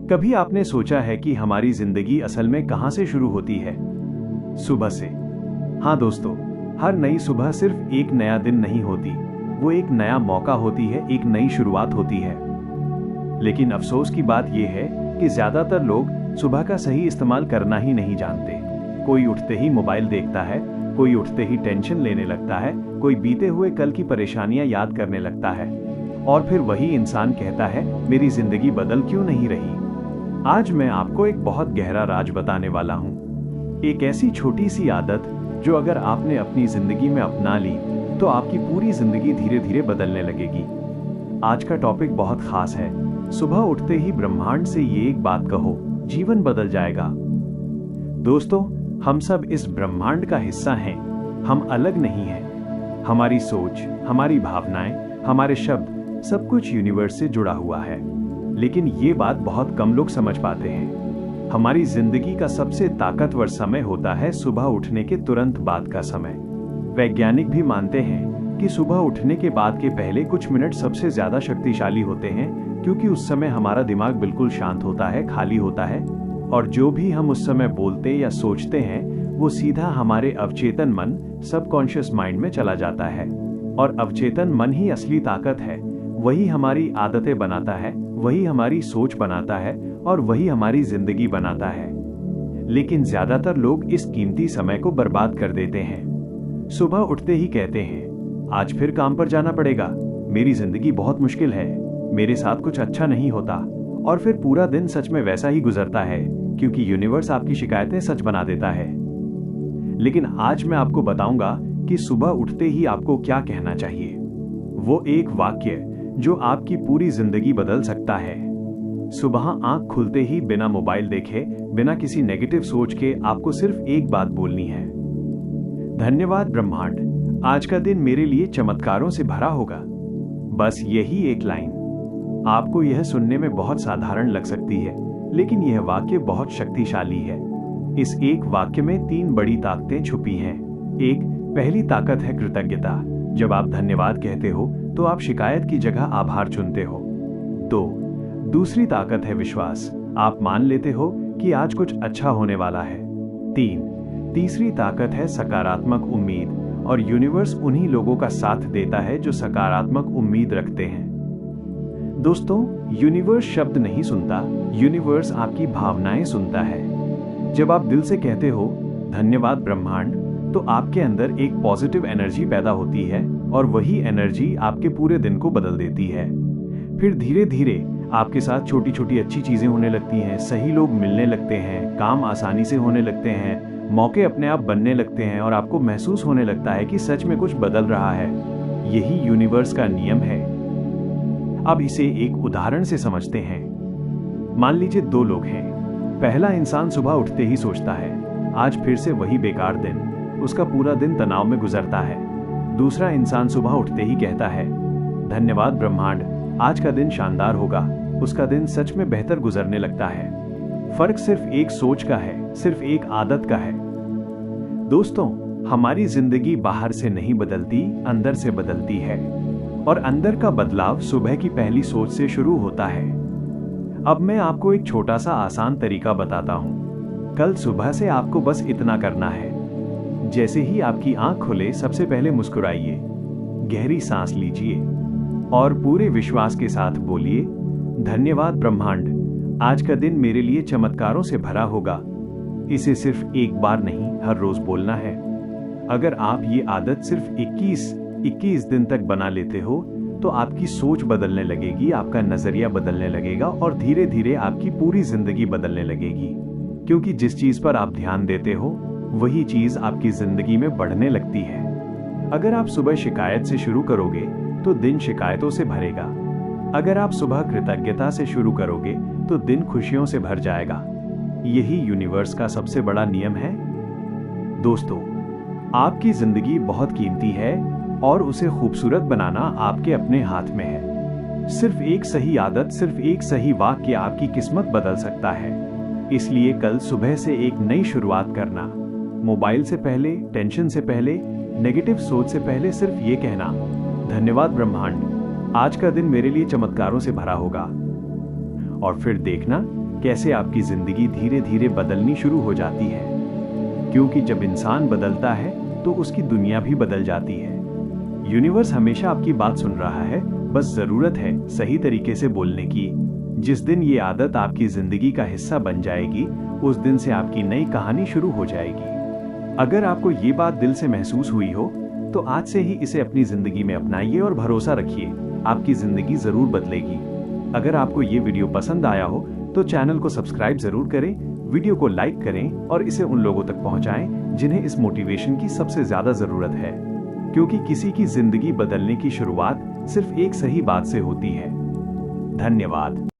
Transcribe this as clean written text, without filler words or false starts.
कभी आपने सोचा है कि हमारी जिंदगी असल में कहां से शुरू होती है? सुबह से। हाँ दोस्तों, हर नई सुबह सिर्फ एक नया दिन नहीं होती, वो एक नया मौका होती है, एक नई शुरुआत होती है। लेकिन अफसोस की बात यह है कि ज्यादातर लोग सुबह का सही इस्तेमाल करना ही नहीं जानते। कोई उठते ही मोबाइल देखता है, कोई उठते ही टेंशन लेने लगता है, कोई बीते हुए कल की परेशानियां याद करने लगता है, और फिर वही इंसान कहता है, मेरी जिंदगी बदल क्यों नहीं रही? आज मैं आपको एक बहुत गहरा राज बताने वाला हूं। एक ऐसी छोटी सी आदत जो अगर आपने अपनी जिंदगी में अपना ली तो आपकी पूरी जिंदगी धीरे धीरे बदलने लगेगी। आज का टॉपिक बहुत खास है। सुबह उठते ही ब्रह्मांड से ये एक बात कहो, जीवन बदल जाएगा। दोस्तों, हम सब इस ब्रह्मांड का हिस्सा हैं। हम अलग नहीं हैं। हमारी सोच, हमारी भावनाएं, हमारे शब्द, सब कुछ यूनिवर्स से जुड़ा हुआ है। लेकिन ये बात बहुत कम लोग समझ पाते हैं। हमारी जिंदगी का सबसे ताकतवर समय होता है सुबह उठने के तुरंत बाद का समय। वैज्ञानिक भी मानते हैं कि सुबह उठने के बाद के पहले कुछ मिनट सबसे ज्यादा शक्तिशाली होते हैं, क्योंकि उस समय हमारा दिमाग बिल्कुल शांत होता है, खाली होता है, और जो भी हम उस समय बोलते या सोचते हैं वो सीधा हमारे अवचेतन मन, सबकॉन्शियस माइंड में चला जाता है। और अवचेतन मन ही असली ताकत है। वही हमारी आदतें बनाता है, वही हमारी सोच बनाता है, और वही हमारी जिंदगी बनाता है। लेकिन ज्यादातर लोग इस कीमती समय को बर्बाद कर देते हैं। सुबह उठते ही कहते हैं, आज फिर काम पर जाना पड़ेगा, मेरी जिंदगी बहुत मुश्किल है, मेरे साथ कुछ अच्छा नहीं होता। और फिर पूरा दिन सच में वैसा ही गुजरता है, क्योंकि यूनिवर्स आपकी शिकायतें सच बना देता है। लेकिन आज मैं आपको बताऊंगा कि सुबह उठते ही आपको क्या कहना चाहिए। वो एक वाक्य जो आपकी पूरी जिंदगी बदल सकता है। सुबह आंख खुलते ही बिना मोबाइल देखे, बिना किसी नेगेटिव सोच के आपको सिर्फ एक बात बोलनी है, धन्यवाद ब्रह्मांड, आज का दिन मेरे लिए चमत्कारों से भरा होगा। बस यही एक लाइन। आपको यह सुनने में बहुत साधारण लग सकती है, लेकिन यह वाक्य बहुत शक्तिशाली है। इस एक वाक्य में 3 बड़ी ताकतें छुपी हैं। पहली ताकत है कृतज्ञता। जब आप धन्यवाद कहते हो तो आप शिकायत की जगह आभार चुनते हो। 2, दूसरी ताकत है विश्वास। आप मान लेते हो कि आज कुछ अच्छा होने वाला है। 3, तीसरी ताकत है सकारात्मक उम्मीद, और यूनिवर्स उन्हीं लोगों का साथ देता है जो सकारात्मक उम्मीद रखते हैं। दोस्तों, यूनिवर्स शब्द नहीं सुनता, यूनिवर्स आपकी भावनाएं सुनता है। जब आप दिल से कहते हो धन्यवाद ब्रह्मांड, तो आपके अंदर एक पॉजिटिव एनर्जी पैदा होती है, और वही एनर्जी आपके पूरे दिन को बदल देती है। फिर धीरे धीरे आपके साथ छोटी छोटी अच्छी चीजें होने लगती हैं, सही लोग मिलने लगते हैं, काम आसानी से होने लगते हैं, मौके अपने आप बनने लगते हैं, और आपको महसूस होने लगता है कि सच में कुछ बदल रहा है। यही यूनिवर्स का नियम है। अब इसे एक उदाहरण से समझते हैं। मान लीजिए 2 लोग हैं। पहला इंसान सुबह उठते ही सोचता है, आज फिर से वही बेकार दिन। उसका पूरा दिन तनाव में गुजरता है। दूसरा इंसान सुबह उठते ही कहता है, धन्यवाद ब्रह्मांड, आज का दिन शानदार होगा। उसका दिन सच में बेहतर गुजरने लगता है। फर्क सिर्फ एक सोच का है, सिर्फ एक आदत का है। दोस्तों, हमारी जिंदगी बाहर से नहीं बदलती, अंदर से बदलती है, और अंदर का बदलाव सुबह की पहली सोच से शुरू होता है। अब मैं आपको एक छोटा सा आसान तरीका बताता हूं। कल सुबह से आपको बस इतना करना है। जैसे ही आपकी आंख खुले, सबसे पहले मुस्कुराइए, गहरी सांस लीजिए, और पूरे विश्वास के साथ बोलिए, धन्यवाद ब्रह्मांड, आज का दिन मेरे लिए चमत्कारों से भरा होगा। इसे सिर्फ एक बार नहीं, हर रोज बोलना है। अगर आप ये आदत सिर्फ 21 दिन तक बना लेते हो, तो आपकी सोच बदलने लगेगी, आपका नजरिया बदलने लगेगा, और धीरे धीरे आपकी पूरी जिंदगी बदलने लगेगी। क्योंकि जिस चीज पर आप ध्यान देते हो, वही चीज आपकी जिंदगी में बढ़ने लगती है। अगर आप सुबह शिकायत से शुरू करोगे तो दिन शिकायतों से भरेगा। अगर आप सुबह कृतज्ञता से शुरू करोगे तो दिन खुशियों से भर जाएगा। यही यूनिवर्स का सबसे बड़ा नियम है। दोस्तों, आपकी जिंदगी बहुत कीमती है, और उसे खूबसूरत बनाना आपके अपने हाथ में है। सिर्फ एक सही आदत, सिर्फ एक सही वाक्य आपकी किस्मत बदल सकता है। इसलिए कल सुबह से एक नई शुरुआत करना। मोबाइल से पहले, टेंशन से पहले, नेगेटिव सोच से पहले सिर्फ ये कहना, धन्यवाद ब्रह्मांड, आज का दिन मेरे लिए चमत्कारों से भरा होगा। और फिर देखना, कैसे आपकी जिंदगी धीरे धीरे बदलनी शुरू हो जाती है, क्योंकि जब इंसान बदलता है तो उसकी दुनिया भी बदल जाती है। यूनिवर्स हमेशा आपकी बात सुन रहा है, बस जरूरत है सही तरीके से बोलने की। जिस दिन ये आदत आपकी जिंदगी का हिस्सा बन जाएगी, उस दिन से आपकी नई कहानी शुरू हो जाएगी। अगर आपको ये बात दिल से महसूस हुई हो तो आज से ही इसे अपनी जिंदगी में अपनाइए और भरोसा रखिए, आपकी जिंदगी जरूर बदलेगी। अगर आपको ये वीडियो पसंद आया हो तो चैनल को सब्सक्राइब जरूर करें, वीडियो को लाइक करें और इसे उन लोगों तक पहुंचाएं जिन्हें इस मोटिवेशन की सबसे ज्यादा जरूरत है, क्योंकि किसी की जिंदगी बदलने की शुरुआत सिर्फ एक सही बात से होती है। धन्यवाद।